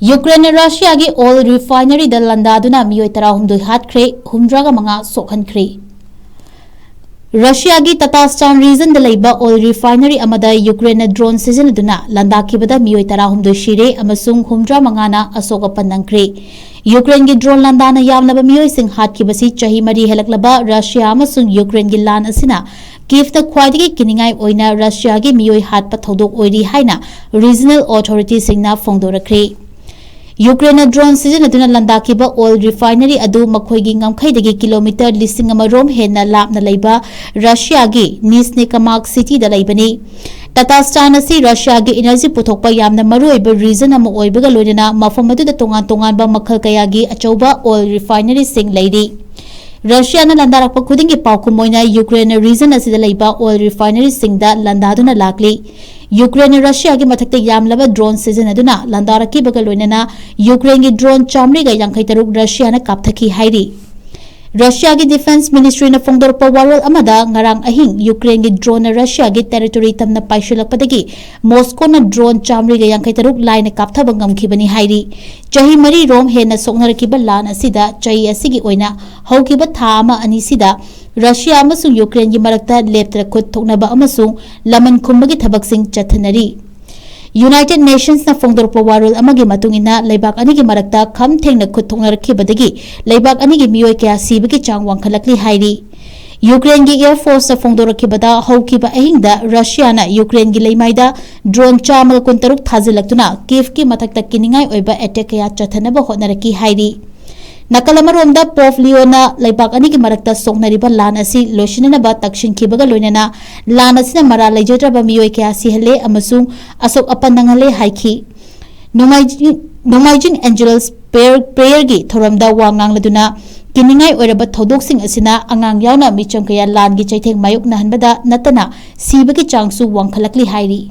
Ukraine Russia की oil refinery दा लंदादुना मियोई 13 हाथख्रे 15 सोखनख्रे। Russia की ततास्तान रीजन दा oil refinery अमदा Ukraine drone सिजनदुना लंदाखिबदा मियोई 13 शिरे अमसुंग 15 Ashok नंख्रे। Ukraine की ड्रोन लंदाना यामनबा मियोई सिंह हाथखिबसी चही मरी हेलकलबा रशिया अमसुंग यूक्रेन की लान असिना कीवता ख्वाइदगी किनिंगाई ओइना रशिया की मियोई हाथपा थौदोक ओइरी हाइना रीजनल अथॉरिटी सिंगना फोंदोरख्रे। यूक्रेन ड्रोन सिजनदुना लंदाखिबा ऑयल रिफाइनरी अदु मखोइगी ngамखैदगी किलोमीटर 1,000 हेन्ना लापना लैबा रशिया की निस्नेकमाक सिटी दा लैबनी। ततास्तान असी रशिया की एनर्जी पुथोकपा यामना मरुओइबा रीजन अमा ओइबगा लोइना मफम अदुदा तोंगान तोंगानबा मखल कयागी अचौबा ऑयल रिफाइनरी सिंग लैरी। रशिया लंदारप खुदिंगी पाउकुमोइना यूक्रेन रीजन असिदा लैबा ऑयल रिफाइनरी सिंगदा लंदादुना लाकली। यूक्रेन रशिया की मथक्ते यामलबा ड्रोन सिजनदुना लंदारकिबगा लोइना यूक्रेन की ड्रोन 153 रशिया कापथकी हाइरी। रशिया की डिफेंस मिनिस्ट्री फोंदोरप वारोल अमदा ngarang ahing यूक्रेन की ड्रोन रशिया की टेरिटोरी तमना पाइशलकपदगी मॉस्को ड्रोन 153 लाइन कापथबा ngamkhibani हाइरी। चही मरी रोम हेना सोखनरकिबा लान असिदा चही असिगी ओइना हौकिबा था अमा अनिसिदा रशिया अमसुंग यूक्रेन की मरक्ता लेप्तरा खुद थोकनबा अमसुंग लमन खुंबगी थबकसिंग चथनरी। यूनाइटेड नेशंस ना फोंदोरप वारोल अमगी मतुंगिना लैबाक अनिगी मरक्ता खम थेंगना खुद थोकनरखिबदगी लैबाक अनिगी मियोय कया सिबगी चांग वांखलकली हाइरी। यूक्रेन की एयरफोर्स फोंदोरखिबदा हौकिबा अहिंगदा रशिया ना यूक्रेन की लैमाइदा ड्रोन 153 थाजिलक्तुना कीव की मथक्ता किनिंगाई ओइबा अटैक कया चथनबा होनरकी हाइरी। नकलमरोमदा पोफ लियोना लैबाक अनिगी मरक्ता सोखनरिबा लान असि लोइसिननबा तक्सिनखिबगा लोइनना लान असिना मरा लैजद्रबा मियोय कया सिहले अमसुंग असोक अपन नंगले हाइखी। नोमाइजिंग एंजल्स प्रेयर की थोरमदा वांगांगलदुना किनिंगाई ओइरबा थौदोकसिंग असिना अंगांग यावना मिचम कया लान की चैथेंग मायोक नहनबदा नतना सिबगी चांगसु वांखलकली हाइरी।